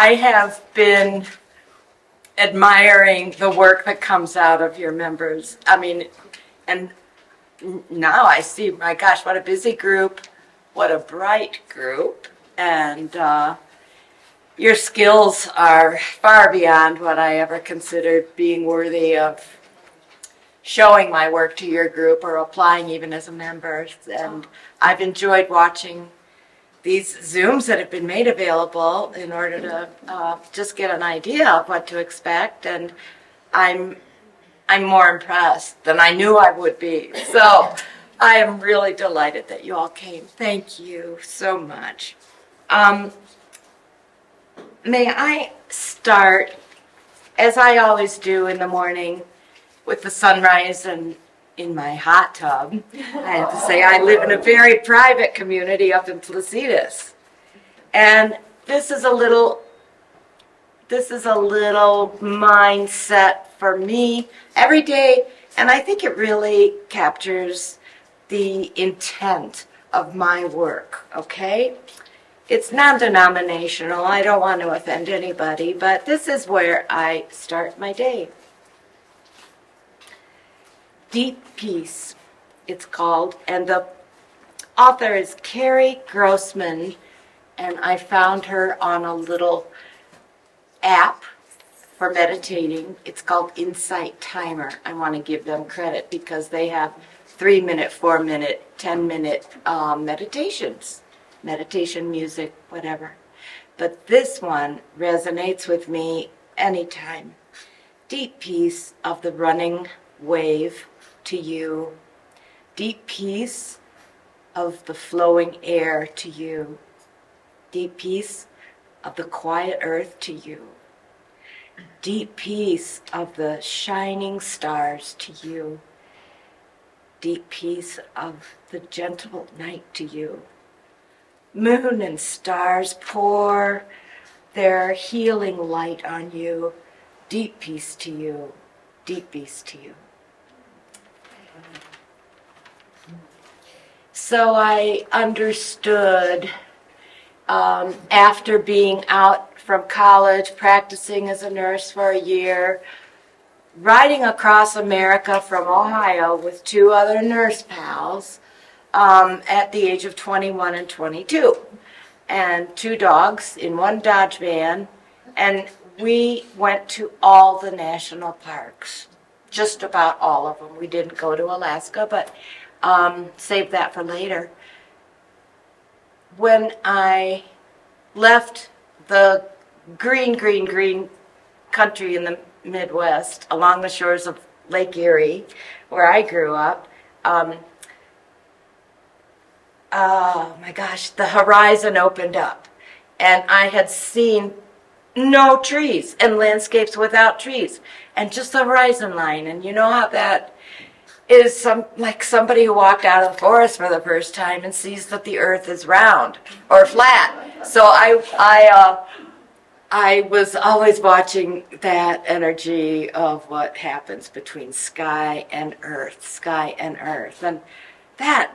I have been admiring the work that comes out of your members. I mean, and now I see, my gosh, what a busy group, what a bright group, and your skills are far beyond what I ever considered being worthy of showing my work to your group or applying even as a member. And I've enjoyed watching these Zooms that have been made available in order to just get an idea of what to expect, and I'm more impressed than I knew I would be. So I am really delighted that you all came. Thank you so much. May I start, as I always do in the morning, with the sunrise and in my hot tub. I have to say I live in a very private community up in Placitas. And this is a little mindset for me every day, and I think it really captures the intent of my work, okay? It's non-denominational. I don't want to offend anybody, but this is where I start my day. Deep Peace, it's called, and the author is Carrie Grossman, and I found her on a little app for meditating. It's called Insight Timer. I want to give them credit because they have 3-minute, 4-minute, 10-minute meditations, meditation music, whatever. But this one resonates with me anytime. Deep peace of the running wave to you. Deep peace of the flowing air to you. Deep peace of the quiet earth to you. Deep peace of the shining stars to you. Deep peace of the gentle night to you. Moon and stars pour their healing light on you. Deep peace to you. Deep peace to you. So I understood after being out from college, practicing as a nurse for a year, riding across America from Ohio with 2 other nurse pals at the age of 21 and 22, and 2 dogs in 1 Dodge van, and we went to all the national parks, just about all of them. We didn't go to Alaska, but save that for later. When I left the green country in the Midwest along the shores of Lake Erie, where I grew up, oh my gosh, the horizon opened up, and I had seen no trees and landscapes without trees and just the horizon line. And you know how that is, like somebody who walked out of the forest for the first time and sees that the earth is round or flat. So I was always watching that energy of what happens between sky and earth. And that,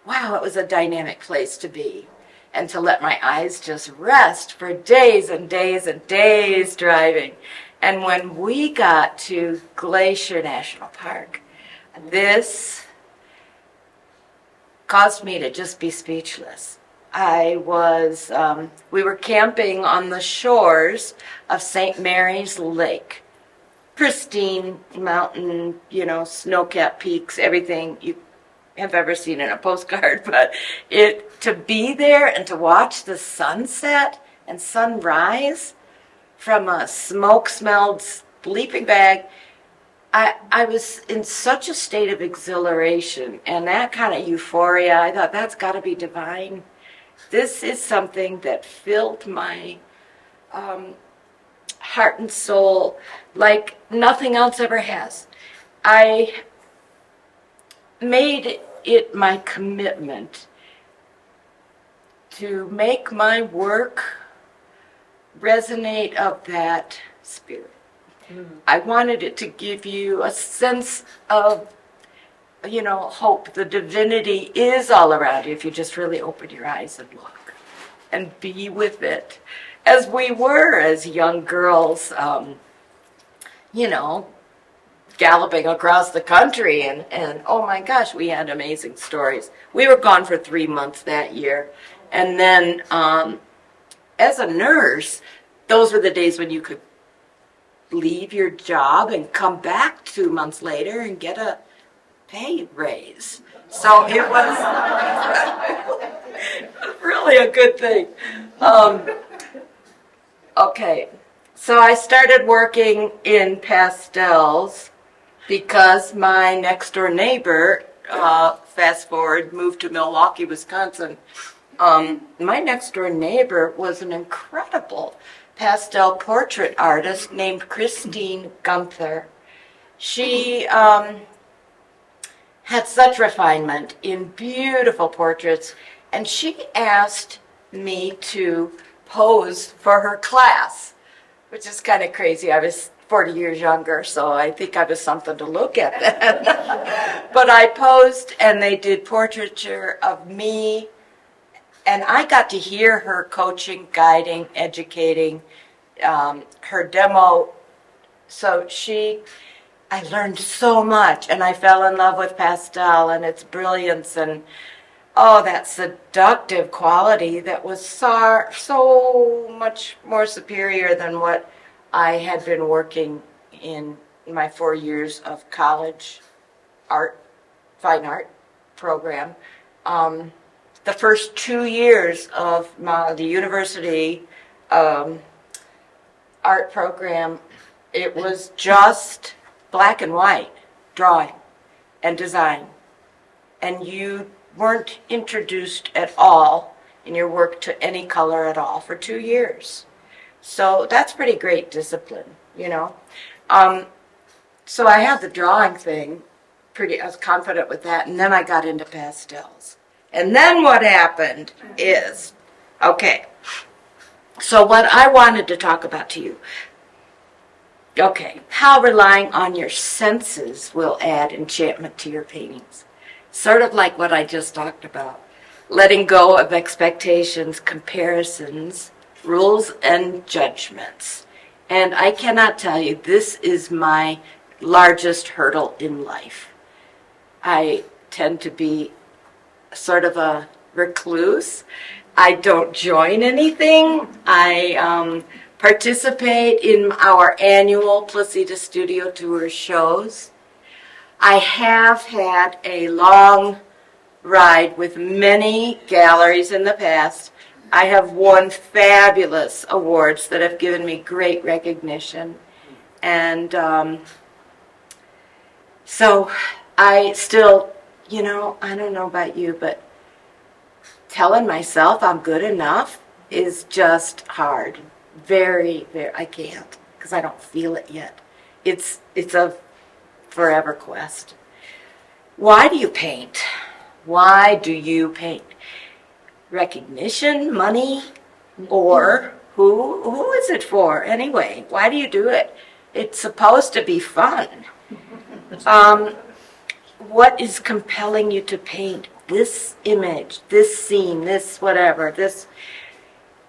wow, it was a dynamic place to be. And to let my eyes just rest for days and days and days driving. And when we got to Glacier National Park, this caused me to just be speechless. We were camping on the shores of St. Mary's Lake. Pristine mountain, snow-capped peaks, everything you have ever seen in a postcard. But to be there and to watch the sunset and sunrise from a smoke-smelled sleeping bag, I was in such a state of exhilaration and that kind of euphoria. I thought, that's got to be divine. This is something that filled my heart and soul like nothing else ever has. I made it my commitment to make my work resonate of that spirit. I wanted it to give you a sense of, hope. The divinity is all around you if you just really open your eyes and look and be with it. as we were as young girls, you know, galloping across the country, and oh my gosh, we had amazing stories. We were gone for 3 months that year. And then as a nurse, those were the days when you could leave your job and come back 2 months later and get a pay raise. So it was really a good thing. Okay, so I started working in pastels because my next door neighbor, fast forward, moved to Milwaukee, Wisconsin. My next door neighbor was an incredible pastel portrait artist named Christine Gunther. She had such refinement in beautiful portraits, and she asked me to pose for her class, which is kind of crazy. I was 40 years younger, so I think I was something to look at then. But I posed, and they did portraiture of me, and I got to hear her coaching, guiding, educating, her demo. So I learned so much, and I fell in love with pastel and its brilliance and that seductive quality that was so much more superior than what I had been working in my 4 years of college fine art program. The first 2 years of the university art program, it was just black and white drawing and design. And you weren't introduced at all in your work to any color at all for 2 years. So that's pretty great discipline, you know. So I had the drawing thing, I was confident with that, and then I got into pastels. And then what happened is, okay, so what I wanted to talk about to you, okay, how relying on your senses will add enchantment to your paintings. Sort of like what I just talked about. Letting go of expectations, comparisons, rules, and judgments. And I cannot tell you, this is my largest hurdle in life. I tend to be sort of a recluse. I don't join anything. I participate in our annual Placida Studio Tour shows. I have had a long ride with many galleries in the past. I have won fabulous awards that have given me great recognition. And so I still, you know, I don't know about you, but telling myself I'm good enough is just hard. Very, I can't, because I don't feel it yet. It's a forever quest. Why do you paint? Why do you paint? Recognition, money, or who is it for anyway? Why do you do it? It's supposed to be fun. What is compelling you to paint this image, this scene, this whatever, this?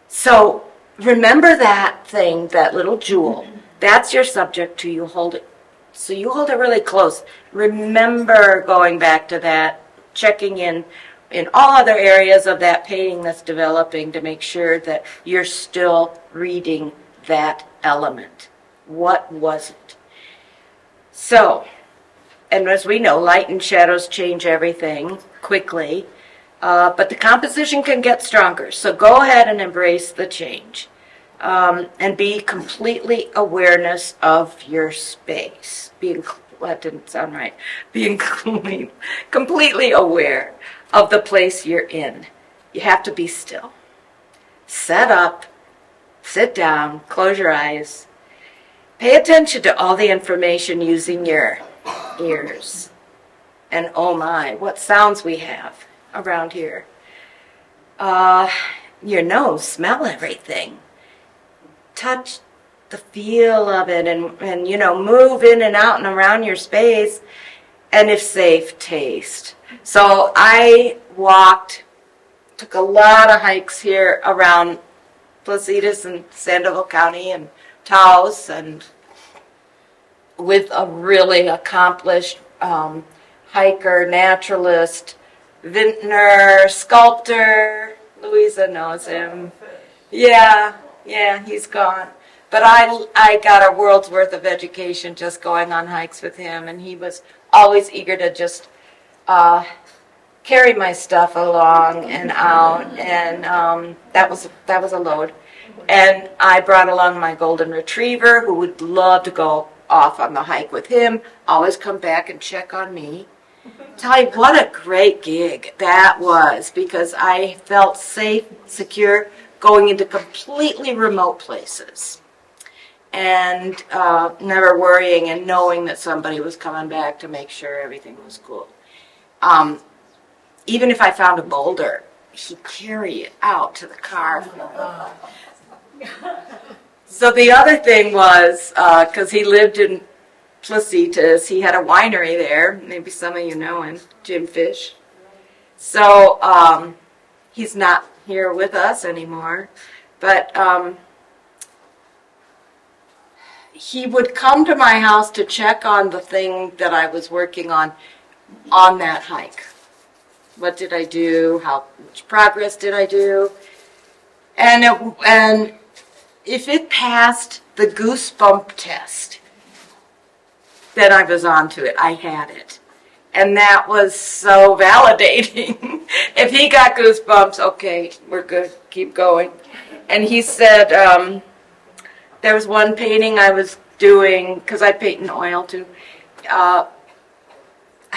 So remember that thing, that little jewel. That's your subject till you hold it. So you hold it really close. Remember going back to that, checking in all other areas of that painting that's developing to make sure that you're still reading that element. What was it? So, and as we know, light and shadows change everything quickly, but the composition can get stronger. So go ahead and embrace the change. And be completely awareness of your space. That didn't sound right. Being completely aware of the place you're in. You have to be still. Set up, sit down, close your eyes. Pay attention to all the information using your ears. And oh my, what sounds we have around here. Your nose, smell everything. Touch the feel of it and you know, move in and out and around your space, and if safe, taste. So I took a lot of hikes here around Placitas and Sandoval County and Taos, and with a really accomplished hiker, naturalist, vintner, sculptor. Louisa knows him. Yeah, he's gone. But I got a world's worth of education just going on hikes with him, and he was always eager to just carry my stuff along and out, and that was a load. And I brought along my golden retriever, who would love to go off on the hike with him, always come back and check on me. Tell you what a great gig that was, because I felt safe, secure, going into completely remote places, and never worrying and knowing that somebody was coming back to make sure everything was cool. Even if I found a boulder, he'd carry it out to the car. So the other thing was, because he lived in Placitas, he had a winery there. Maybe some of you know him, Jim Fish. So he's not here with us anymore, but he would come to my house to check on the thing that I was working on that hike. What did I do? How much progress did I do? And if it passed the goosebump test, then I was on to it. I had it. And that was so validating. If he got goosebumps, okay, we're good, keep going. And he said, there was one painting I was doing, because I paint in oil too. I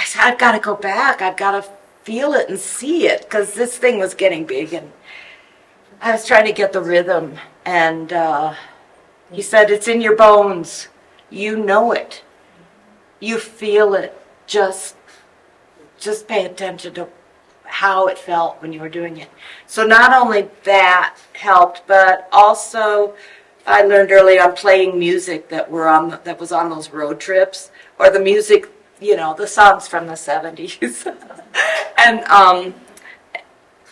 said, I've got to go back. I've got to feel it and see it, because this thing was getting big, and I was trying to get the rhythm. And he said, it's in your bones. You know it. You feel it. Just pay attention to how it felt when you were doing it. So not only that helped, but also I learned early on playing music that was on those road trips, or the music, the songs from the 70s. And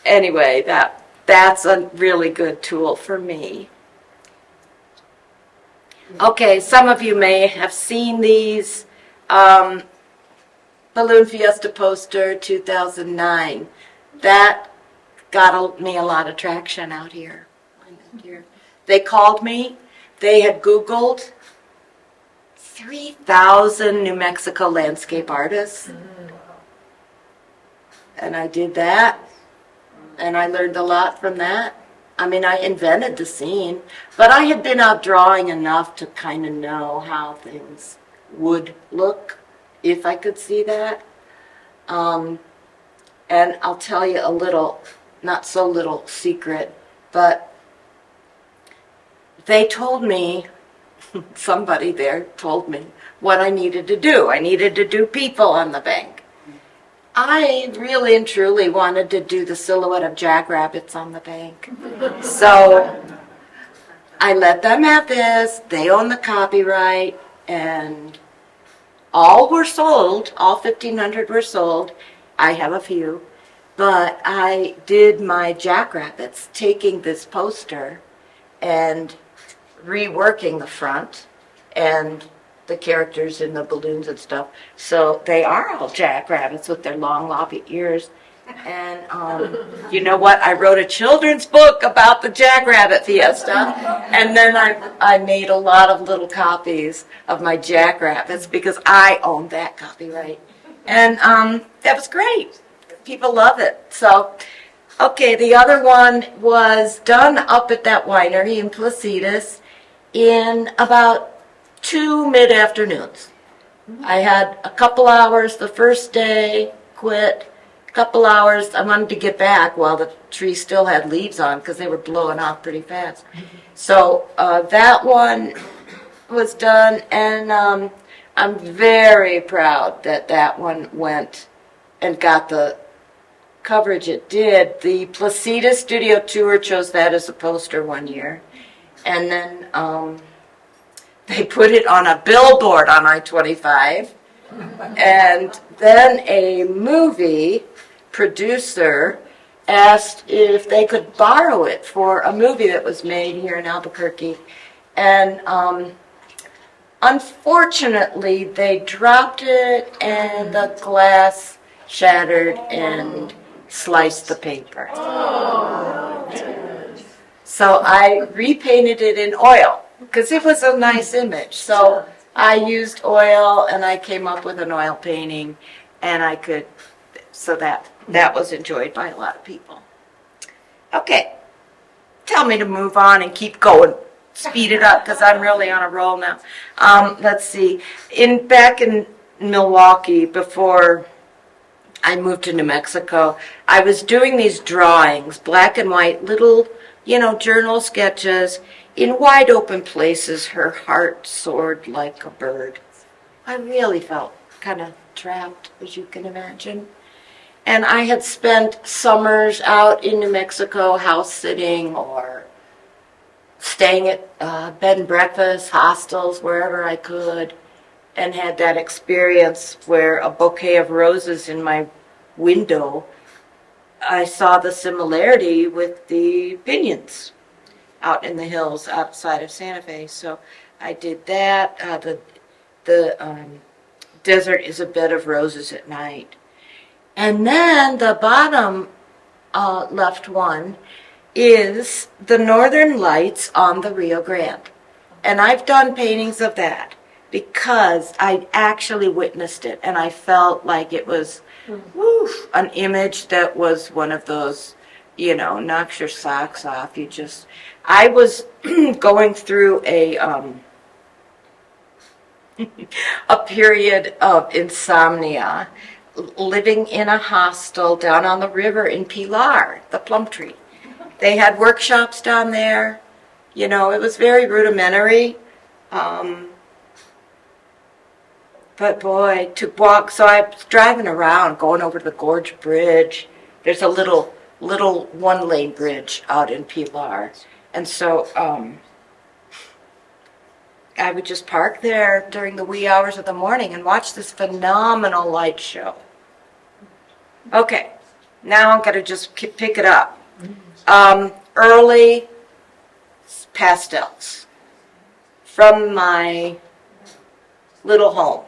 anyway, that's a really good tool for me. Okay, some of you may have seen these. Balloon Fiesta poster 2009. That got me a lot of traction out here. They called me. They had Googled 3,000 New Mexico landscape artists. And I did that. And I learned a lot from that. I mean, I invented the scene. But I had been out drawing enough to kind of know how things would look if I could see that. And I'll tell you a little, not so little secret, but they told me, somebody there told me what I needed to do. I needed to do people on the bank. I really and truly wanted to do the silhouette of jackrabbits on the bank. So I let them have this. They own the copyright, and all were sold. All 1,500 were sold. I have a few. But I did my jackrabbits, taking this poster and reworking the front and the characters in the balloons and stuff. So they are all jackrabbits with their long, loppy ears. And you know what? I wrote a children's book about the Jackrabbit Fiesta, and then I made a lot of little copies of my jackrabbits because I owned that copyright. And that was great. People love it. So, okay, the other one was done up at that winery in Placitas in about 2 mid-afternoons. I had a couple hours the first day, quit. Couple hours, I wanted to get back while the tree still had leaves on because they were blowing off pretty fast. So that one was done, and I'm very proud that that one went and got the coverage it did. The Placida Studio Tour chose that as a poster one year, and then they put it on a billboard on I-25, and then a movie producer asked if they could borrow it for a movie that was made here in Albuquerque. And unfortunately, they dropped it and the glass shattered and sliced the paper. So I repainted it in oil because it was a nice image. So I used oil and I came up with an oil painting, and so that was enjoyed by a lot of people. Okay, tell me to move on and keep going. Speed it up because I'm really on a roll now. Let's see. Back in Milwaukee, before I moved to New Mexico, I was doing these drawings, black and white, little, journal sketches. In wide open places, her heart soared like a bird. I really felt kind of trapped, as you can imagine. And I had spent summers out in New Mexico house sitting or staying at bed and breakfast, hostels, wherever I could, and had that experience where a bouquet of roses in my window, I saw the similarity with the pinions out in the hills outside of Santa Fe. So I did that. The desert is a bed of roses at night. And then the bottom left one is the northern lights on the Rio Grande. And I've done paintings of that because I actually witnessed it, and I felt like it was an image that was one of those, knocks your socks off. I was going through a period of insomnia, living in a hostel down on the river in Pilar, the plum tree. They had workshops down there. It was very rudimentary. But boy, to walk, so I was driving around, going over to the Gorge Bridge. There's a little one-lane bridge out in Pilar. And so I would just park there during the wee hours of the morning and watch this phenomenal light show. Okay, now I'm going to just pick it up. Early pastels from my little home.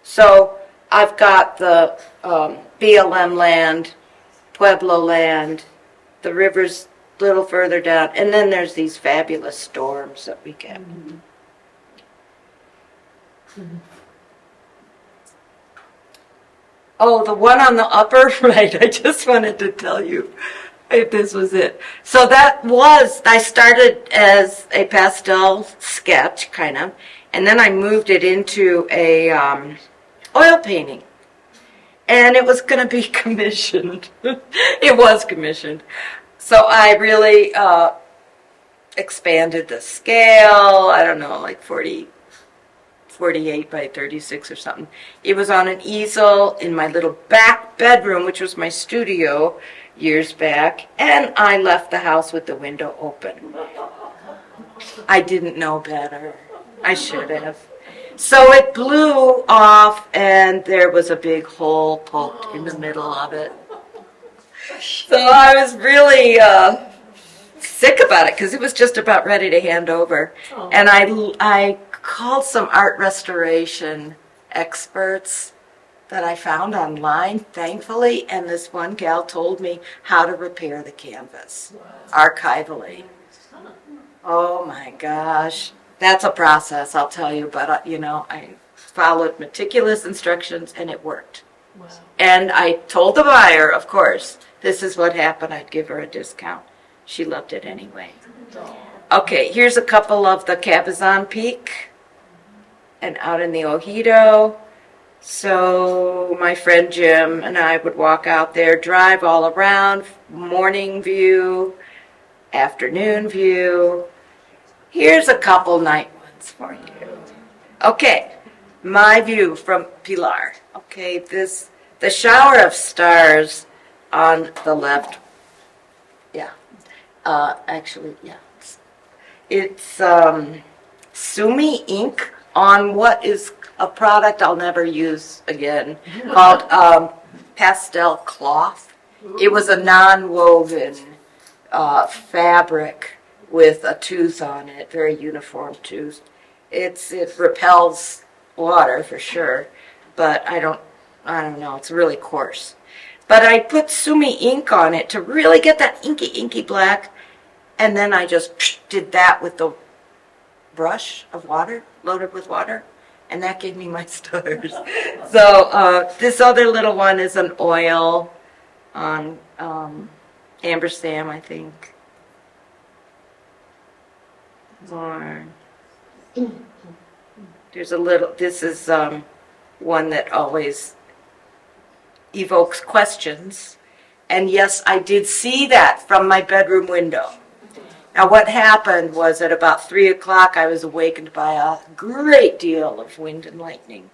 So I've got the BLM land, Pueblo land, the river's a little further down, and then there's these fabulous storms that we get. Oh, the one on the upper right, I just wanted to tell you if this was it. So I started as a pastel sketch, kind of, and then I moved it into a oil painting. And it was going to be commissioned. It was commissioned. So I really expanded the scale, I don't know, like 48 by 36 or something. It was on an easel in my little back bedroom, which was my studio years back, and I left the house with the window open. I didn't know better. I should have. So it blew off, and there was a big hole poked in the middle of it. So I was really sick about it because it was just about ready to hand over. And I called some art restoration experts that I found online, thankfully, and this one gal told me how to repair the canvas archivally. Oh my gosh. That's a process, I'll tell you, but I followed meticulous instructions and it worked. Wow. And I told the buyer, of course, this is what happened. I'd give her a discount. She loved it anyway. Okay, here's a couple of the Cabazon Peak and out in the Ojito. So my friend Jim and I would walk out there, drive all around, morning view, afternoon view. Here's a couple night ones for you. Okay, my view from Pilar. Okay, the shower of stars on the left. Yeah, actually, yeah. It's Sumi ink on what is a product I'll never use again called pastel cloth. It was a non-woven fabric with a tooth on it, very uniform tooth. It repels water for sure, but I don't know. It's really coarse. But I put Sumi ink on it to really get that inky black, and then I just did that with the brush of water, loaded with water, and that gave me my stars. So this other little one is an oil on Amber Sam, I think. Or there's a little. This is one that always evokes questions. And yes, I did see that from my bedroom window. Now, what happened was at about 3 o'clock, I was awakened by a great deal of wind and lightning.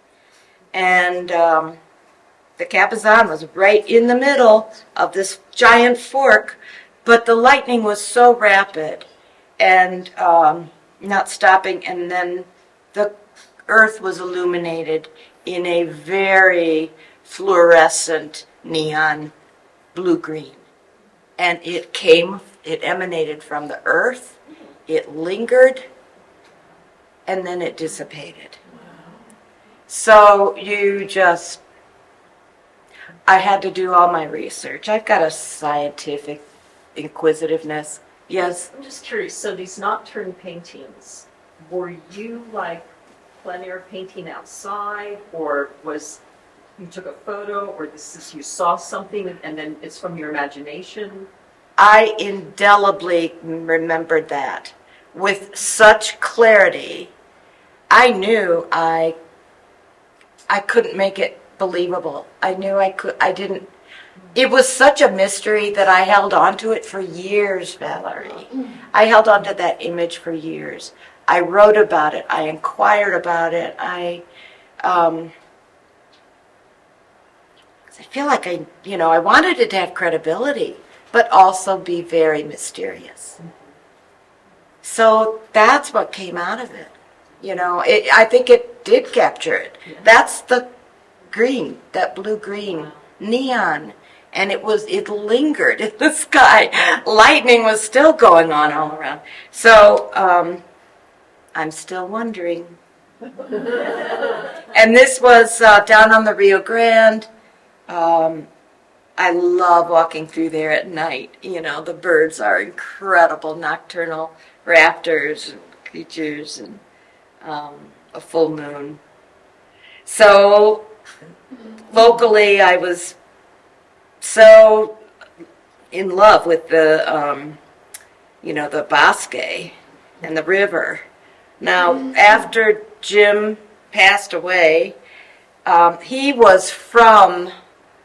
And the Capizan was right in the middle of this giant fork, but the lightning was so rapid and not stopping, and then the earth was illuminated in a very fluorescent neon blue-green. And it emanated from the earth, it lingered, and then it dissipated. So I had to do all my research. I've got a scientific inquisitiveness. Yes? I'm just curious, so these nocturne paintings, were you like plein air painting outside, or you took a photo, or this is you saw something and then it's from your imagination? I indelibly remembered that with such clarity. I knew I couldn't make it believable. I knew I didn't. It was such a mystery that I held on to it for years, Valerie. I held on to that image for years. I wrote about it. I inquired about it. I feel like I wanted it to have credibility, but also be very mysterious. So that's what came out of it. I think it did capture it. Yeah. That's the green, that blue-green neon. And it lingered in the sky. Lightning was still going on all around. So I'm still wondering. And this was down on the Rio Grande. I love walking through there at night. The birds are incredible, nocturnal raptors and creatures, and a full moon. So locally, I was so in love with the bosque and the river. Now, after Jim passed away, he was from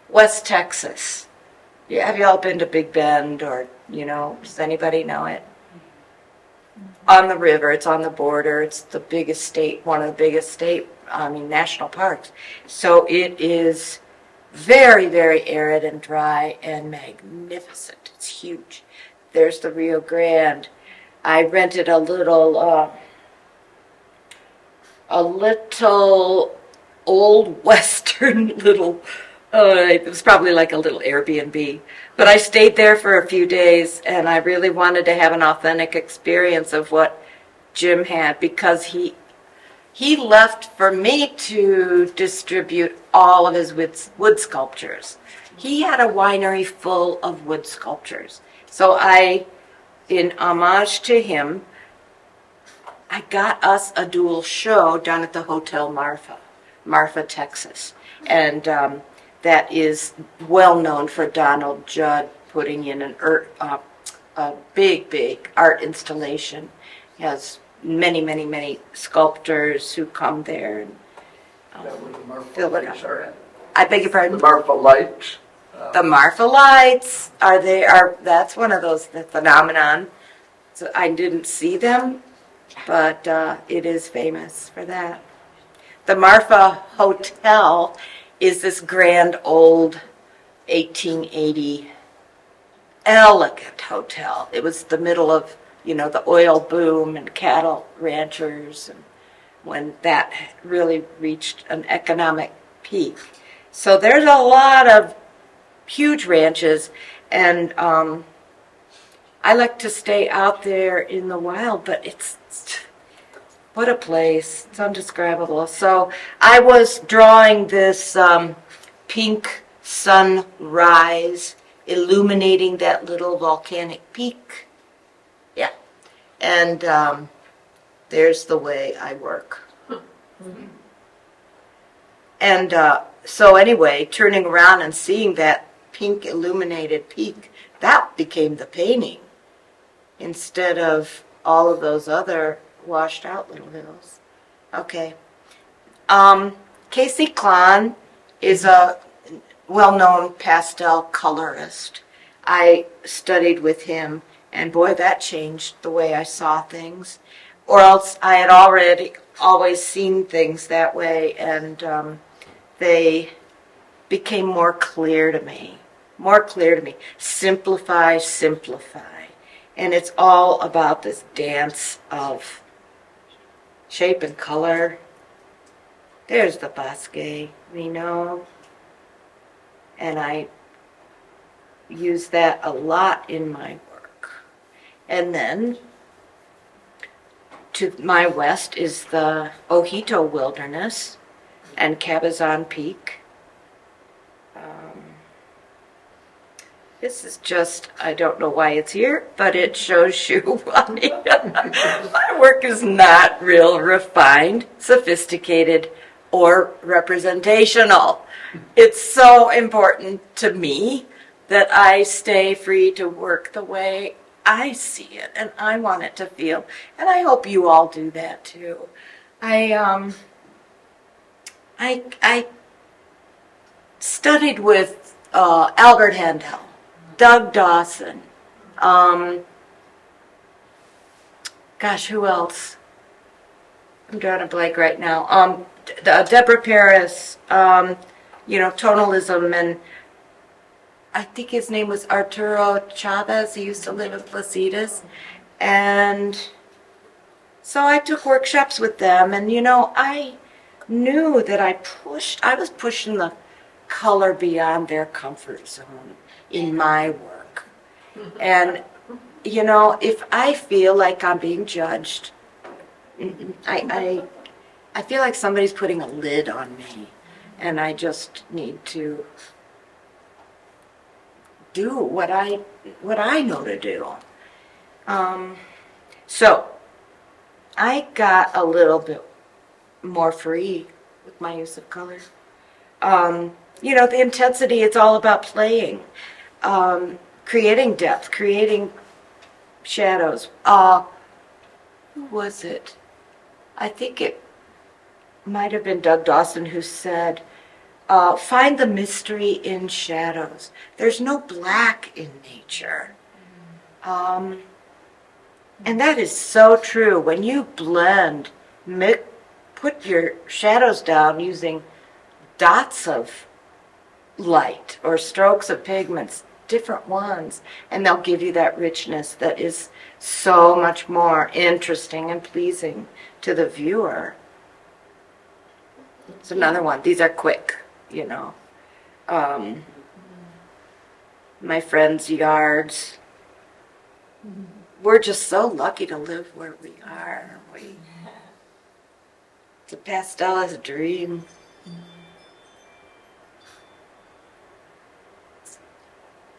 West Texas. Yeah, have you all been to Big Bend, or does anybody know it? On the river, it's on the border. It's the biggest state, one of the biggest national parks. So it is very, very arid and dry and magnificent. It's huge. There's the Rio Grande. I rented a little old Western little, it was probably like a little Airbnb. But I stayed there for a few days, and I really wanted to have an authentic experience of what Jim had, because he left for me to distribute all of his wood sculptures. He had a winery full of wood sculptures. So in homage to him, I got us a dual show down at the Hotel Marfa, Texas. And that is well known for Donald Judd putting in a big art installation. He has many sculptors who come there and fill it up. I beg your pardon? The Marfa lights. The Marfa lights that's one of those phenomenon. So I didn't see them, but it is famous for that. The Marfa Hotel is this grand old 1880 elegant hotel. It was the middle of the oil boom and cattle ranchers, and when that really reached an economic peak. So there's a lot of huge ranches, and I like to stay out there in the wild, but it's what a place. It's undescribable. So I was drawing this pink sunrise illuminating that little volcanic peak. Yeah. And there's the way I work. Mm-hmm. And so anyway, turning around and seeing that pink illuminated peak, that became the painting instead of all of those other washed out little hills. Okay. Casey Klon is a well-known pastel colorist. I studied with him, and boy, that changed the way I saw things. Or else I had always seen things that way, and they became more clear to me. More clear to me. Simplify, simplify. And it's all about this dance of shape and color. There's the bosque, we know. And I use that a lot in my work. And then to my west is the Ojito Wilderness and Cabazon Peak. This is just, I don't know why it's here, but it shows you why my work is not real refined, sophisticated, or representational. It's so important to me that I stay free to work the way I see it and I want it to feel. And I hope you all do that too. I studied with Albert Handel, Doug Dawson, gosh, who else? I'm drawing a blank right now. Deborah Paris, tonalism, and I think his name was Arturo Chavez. He used to live in Placitas. And so I took workshops with them, and I knew that I was pushing the color beyond their comfort zone in my work. And, if I feel like I'm being judged, I feel like somebody's putting a lid on me, and I just need to do what I know to do. So I got a little bit more free with my use of color. The intensity, it's all about playing, creating depth, creating shadows. Who was it? I think it might have been Doug Dawson who said, find the mystery in shadows. There's no black in nature. And that is so true. When you blend, put your shadows down using dots of light or strokes of pigments, different ones, and they'll give you that richness that is so much more interesting and pleasing to the viewer. It's another one. These are quick, my friends' yards. We're just so lucky to live where we are, aren't we? The pastel is a dream.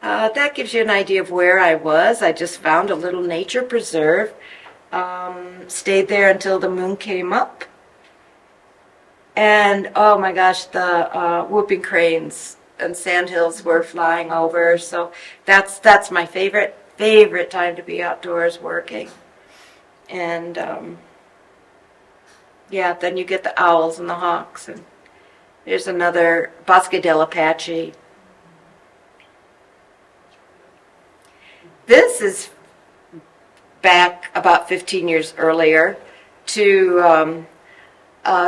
That gives you an idea of where I was. I just found a little nature preserve. Stayed there until the moon came up. And oh my gosh, the whooping cranes and sandhills were flying over. So that's my favorite time to be outdoors working. And then you get the owls and the hawks. And there's another Bosque del Apache. This is back about 15 years earlier to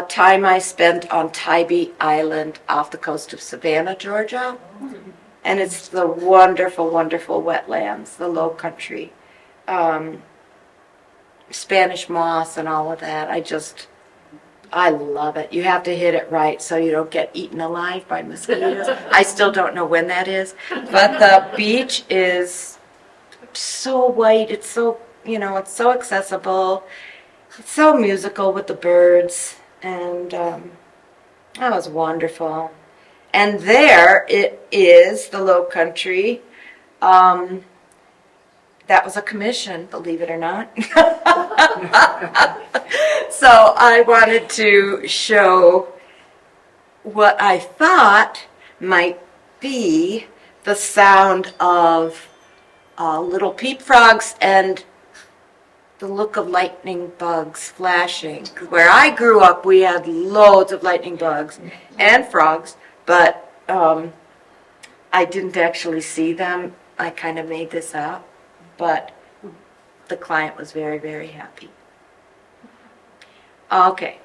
time I spent on Tybee Island off the coast of Savannah, Georgia. And it's the wonderful, wonderful wetlands, the low country, Spanish moss and all of that. I just I love it. You have to hit it right so you don't get eaten alive by mosquitoes. I still don't know when that is. But the beach is so white. It's so, it's so accessible. It's so musical with the birds. And that was wonderful. And there it is, the Low Country. That was a commission, believe it or not. So I wanted to show what I thought might be the sound of little peep frogs and the look of lightning bugs flashing. Where I grew up, we had loads of lightning bugs and frogs, but I didn't actually see them. I kind of made this up. But the client was very, very happy. Okay.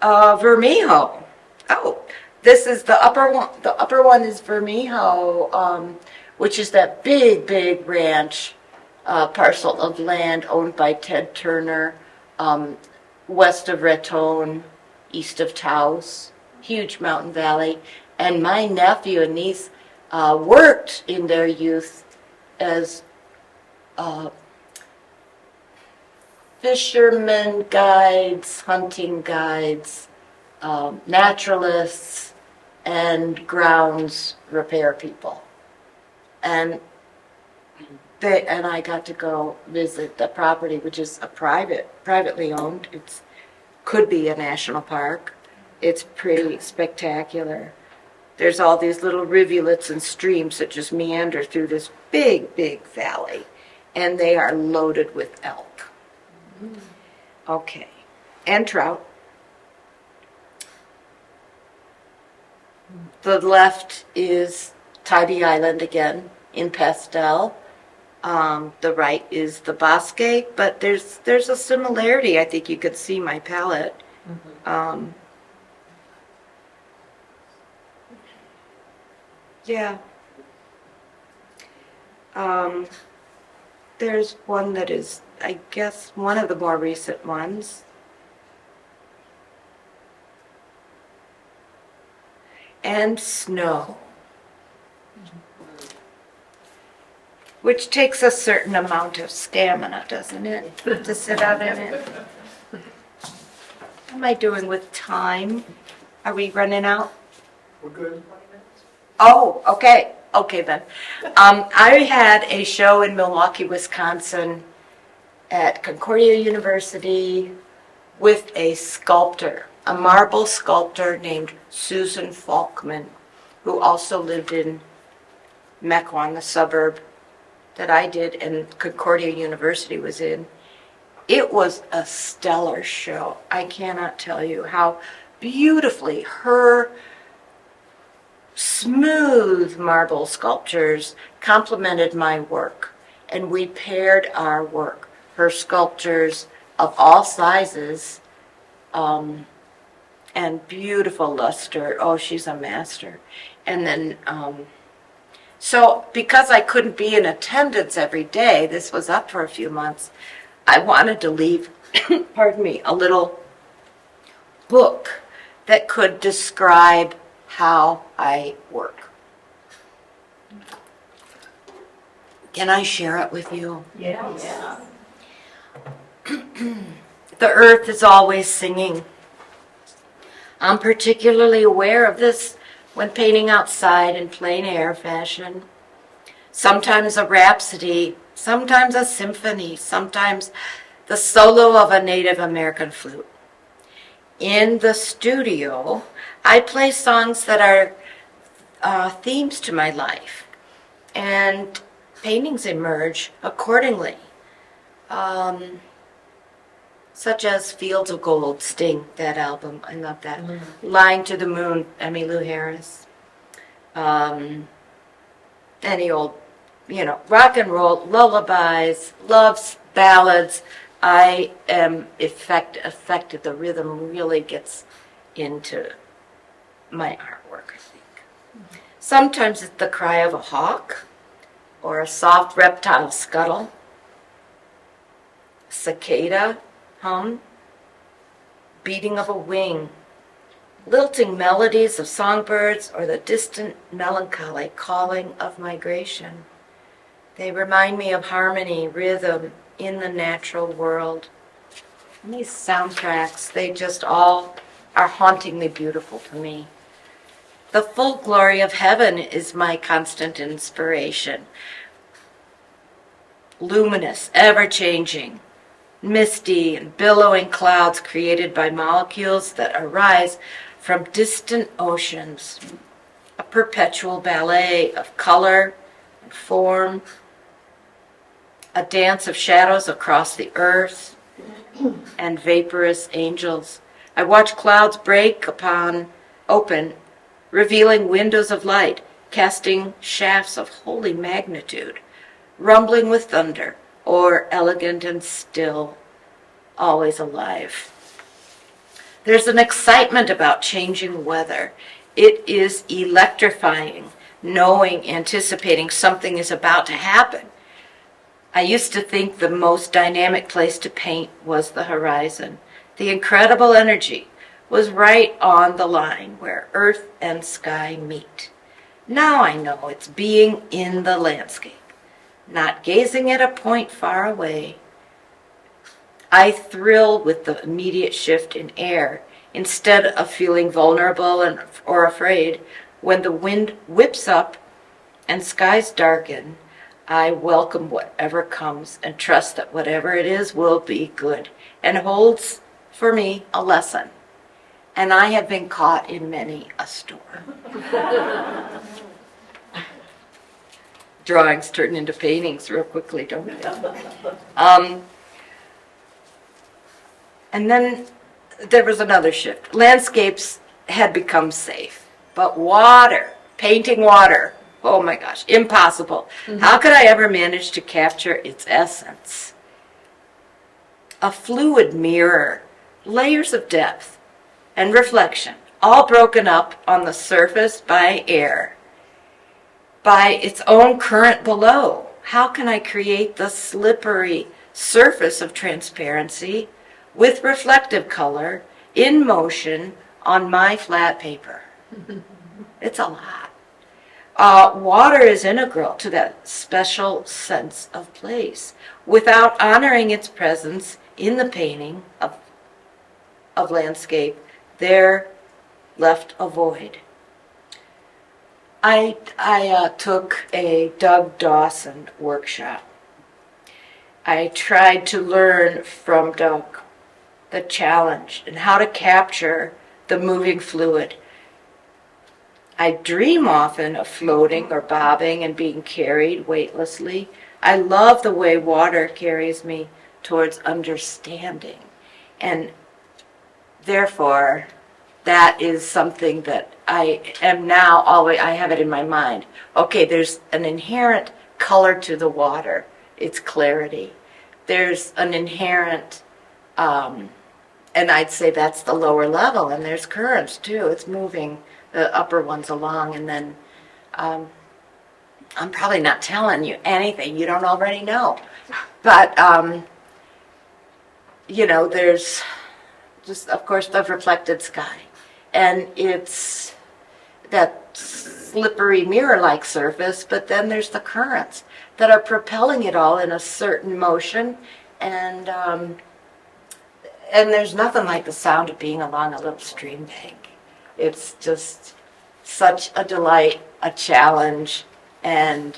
Vermejo. Oh, this is the upper one. The upper one is Vermejo, which is that big, big ranch parcel of land owned by Ted Turner, west of Raton, east of Taos, huge mountain valley. And my nephew and niece worked in their youth as fishermen guides, hunting guides, naturalists, and grounds repair people. And I got to go visit the property, which is privately owned. It could be a national park. It's pretty spectacular. There's all these little rivulets and streams that just meander through this big, big valley, and they are loaded with elk. Okay, and trout. The left is Tybee Island again in pastel. The right is the Bosque, but there's a similarity. I think you could see my palette. Yeah. There's one that is, I guess, one of the more recent ones. And snow. Which takes a certain amount of stamina, doesn't it? To sit out in it. How am I doing with time? Are we running out? We're good. Oh, okay. Okay then. I had a show in Milwaukee, Wisconsin at Concordia University with a sculptor, a marble sculptor named Susan Falkman, who also lived in Mequon, the suburb that I did and Concordia University was in. It was a stellar show. I cannot tell you how beautifully her smooth marble sculptures complemented my work, and we paired our work. Her sculptures of all sizes, and beautiful luster. Oh, she's a master. And then, so because I couldn't be in attendance every day, this was up for a few months, I wanted to leave, pardon me, a little book that could describe how I work. Can I share it with you? Yes. Yeah. The earth is always singing. I'm particularly aware of this when painting outside in plein air fashion. Sometimes a rhapsody, sometimes a symphony, sometimes the solo of a Native American flute. In the studio, I play songs that are themes to my life, and paintings emerge accordingly, such as Fields of Gold, Sting, that album, I love that. Lying to the Moon, Emmylou Harris. Any old, rock and roll, lullabies, loves, ballads. I am affected. The rhythm really gets into my artwork, I think. Sometimes it's the cry of a hawk or a soft reptile scuttle, cicada hum, beating of a wing, lilting melodies of songbirds, or the distant melancholy calling of migration. They remind me of harmony, rhythm in the natural world. And these soundtracks, they just all are hauntingly beautiful to me. The full glory of heaven is my constant inspiration. Luminous, ever-changing, misty and billowing clouds created by molecules that arise from distant oceans. A perpetual ballet of color and form, a dance of shadows across the earth, and vaporous angels. I watch clouds break open, revealing windows of light, casting shafts of holy magnitude, rumbling with thunder, or elegant and still, always alive. There's an excitement about changing weather. It is electrifying, anticipating something is about to happen. I used to think the most dynamic place to paint was the horizon. The incredible energy was right on the line where earth and sky meet. Now I know it's being in the landscape, not gazing at a point far away. I thrill with the immediate shift in air instead of feeling vulnerable or afraid. When the wind whips up and skies darken, I welcome whatever comes and trust that whatever it is will be good and holds for me a lesson. And I have been caught in many a storm. Drawings turn into paintings real quickly, don't they? And then there was another shift. Landscapes had become safe, but painting water, oh my gosh, impossible. Mm-hmm. How could I ever manage to capture its essence? A fluid mirror, layers of depth and reflection, all broken up on the surface by air, by its own current below. How can I create the slippery surface of transparency with reflective color in motion on my flat paper? It's a lot. Water is integral to that special sense of place. Without honoring its presence in the painting of landscape, there left a void. I took a Doug Dawson workshop. I tried to learn from Doug the challenge and how to capture the moving fluid. I dream often of floating or bobbing and being carried weightlessly. I love the way water carries me towards understanding. And therefore, that is something that I am now always, I have it in my mind. Okay, there's an inherent color to the water, its clarity. There's an inherent, and I'd say that's the lower level, and there's currents too. It's moving the upper ones along, and then I'm probably not telling you anything you don't already know. But, there's just, of course, the reflected sky. And it's that slippery mirror-like surface, but then there's the currents that are propelling it all in a certain motion. And there's nothing like the sound of being along a little stream bank. It's just such a delight, a challenge, and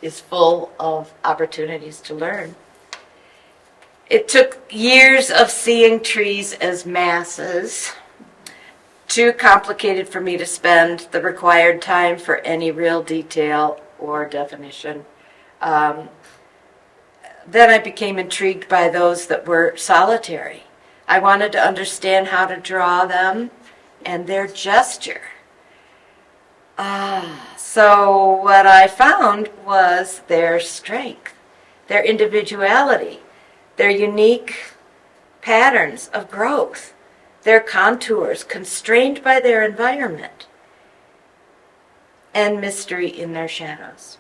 is full of opportunities to learn. It took years of seeing trees as masses, too complicated for me to spend the required time for any real detail or definition. Then I became intrigued by those that were solitary. I wanted to understand how to draw them and their gesture. So what I found was their strength, their individuality, their unique patterns of growth, their contours constrained by their environment, and mystery in their shadows.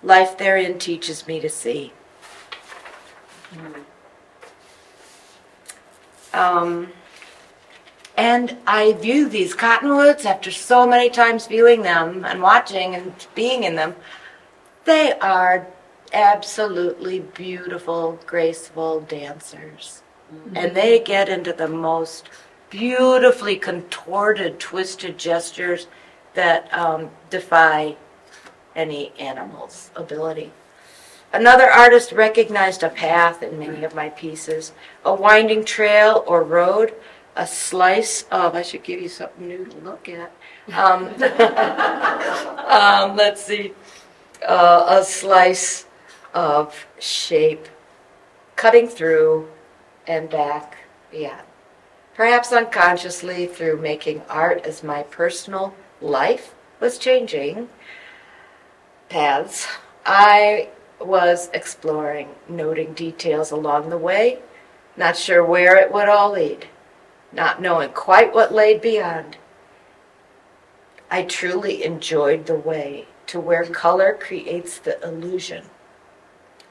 Life therein teaches me to see. And I view these cottonwoods after so many times viewing them and watching and being in them. They are absolutely beautiful, graceful dancers. And they get into the most beautifully contorted, twisted gestures that defy any animal's ability. Another artist recognized a path in many of my pieces, a winding trail or road, a slice of, I should give you something new to look at. Let's see, a slice of shape cutting through and back beyond. Perhaps unconsciously through making art as my personal life was changing paths, I was exploring, noting details along the way, not sure where it would all lead, not knowing quite what lay beyond. I truly enjoyed the way to where color creates the illusion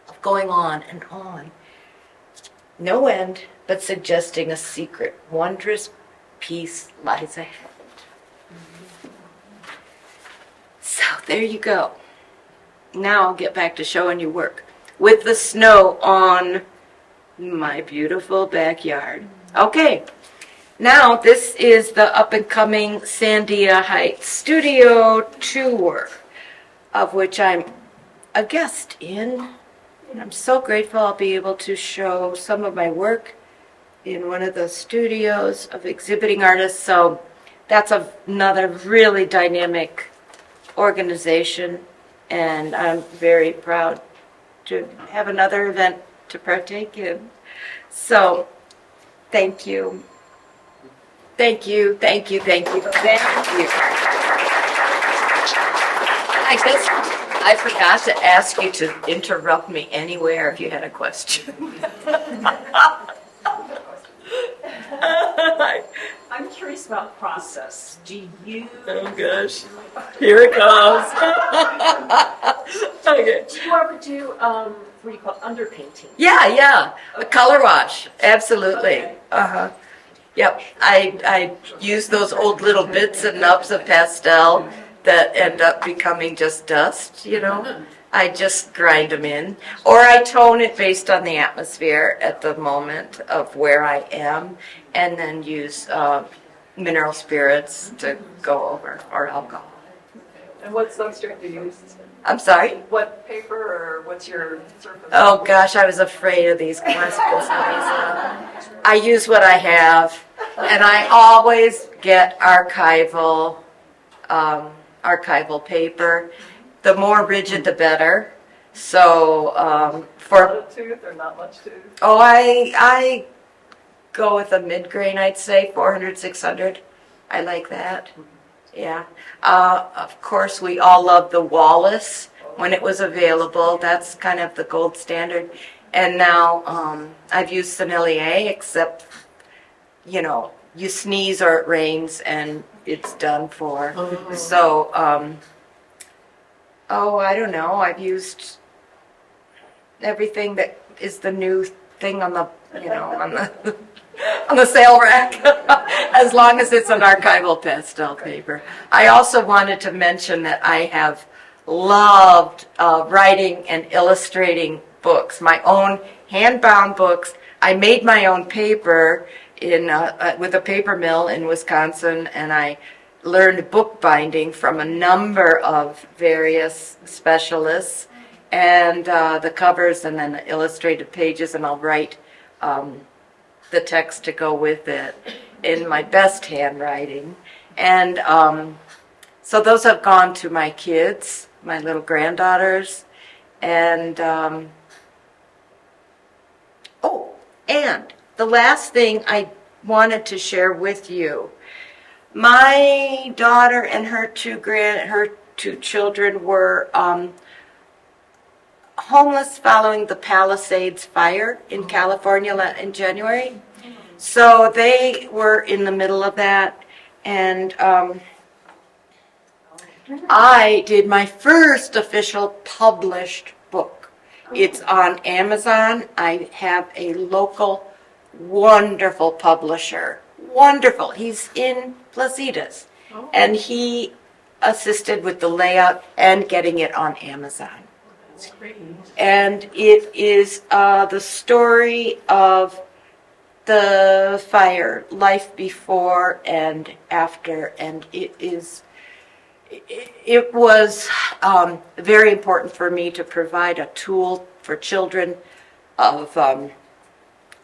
of going on and on. No end, but suggesting a secret, wondrous peace lies ahead. So there you go. Now I'll get back to showing you work with the snow on my beautiful backyard. Okay, now this is the up-and-coming Sandia Heights Studio Tour, of which I'm a guest in. And I'm so grateful I'll be able to show some of my work in one of the studios of exhibiting artists. So that's another really dynamic organization, and I'm very proud to have another event to partake in. So thank you. Thank you, thank you, thank you, thank you. I guess I forgot to ask you to interrupt me anywhere if you had a question. I'm curious about process. Do you... Oh gosh, here it comes. Okay. Do you ever do, what do you call it, underpainting? Yeah, a color wash, absolutely. Okay. Uh-huh. Yep, I use those old little bits and nubs of pastel that end up becoming just dust, you know. I just grind them in. Or I tone it based on the atmosphere at the moment of where I am, and then use mineral spirits to go over, or alcohol. And what substrate do you use? I'm sorry? What paper or what's your surface? Oh gosh, I was afraid of these questions. I use what I have, and I always get archival paper. The more rigid, the better. So A lot for of tooth or not much tooth? I go with a mid-grain, I'd say 400, 600. I like that. Yeah. Of course, we all love the Wallace when it was available. That's kind of the gold standard. And now I've used Sennelier, except, you know, you sneeze or it rains and it's done for. Oh. So, I don't know. I've used everything that is the new thing on the, you know, on the sale rack, as long as it's an archival pastel paper. I also wanted to mention that I have loved writing and illustrating books, my own hand-bound books. I made my own paper with a paper mill in Wisconsin, and I learned bookbinding from a number of various specialists, and the covers and then the illustrated pages, and I'll write the text to go with it in my best handwriting. And so those have gone to my kids, my little granddaughters, and and the last thing I wanted to share with you, my daughter and her two children were homeless following the Palisades fire in California in January. So they were in the middle of that, and I did my first official published book. It's on Amazon. I have a local wonderful publisher. Wonderful. He's in Placitas. And he assisted with the layout and getting it on Amazon. That's great. And it is the story of the fire, life before and after, and it was very important for me to provide a tool for children of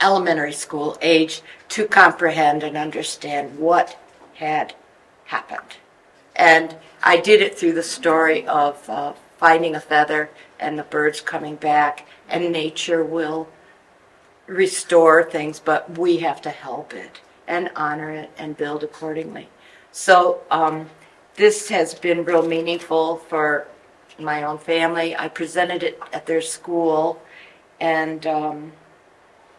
elementary school age to comprehend and understand what had happened. And I did it through the story of finding a feather and the birds coming back, and nature will restore things, but we have to help it and honor it and build accordingly. So this has been real meaningful for my own family. I presented it at their school, and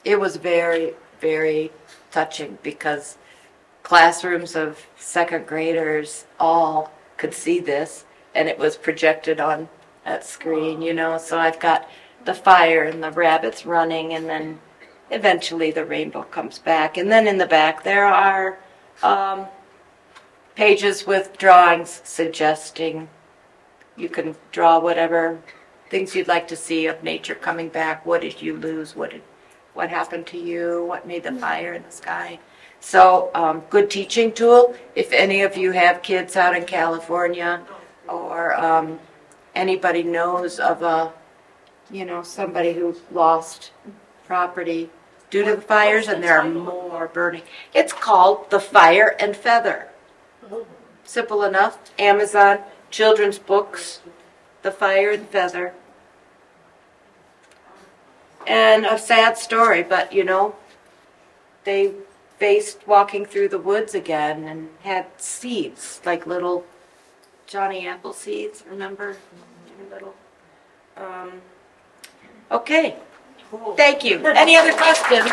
it was very, very touching because classrooms of second graders all could see this, and it was projected on that screen, you know. So I've got the fire and the rabbits running, and then eventually the rainbow comes back. And then in the back there are pages with drawings suggesting you can draw whatever things you'd like to see of nature coming back. What did you lose? What happened to you? What made the fire in the sky? So good teaching tool. If any of you have kids out in California, or anybody knows of somebody who lost property due to the fires, and there are more burning. It's called The Fire and Feather. Simple enough. Amazon, children's books, The Fire and Feather. And a sad story, but they faced walking through the woods again and had seeds, like little Johnny Apple seeds, remember? Little. Okay. Thank you. Any other questions?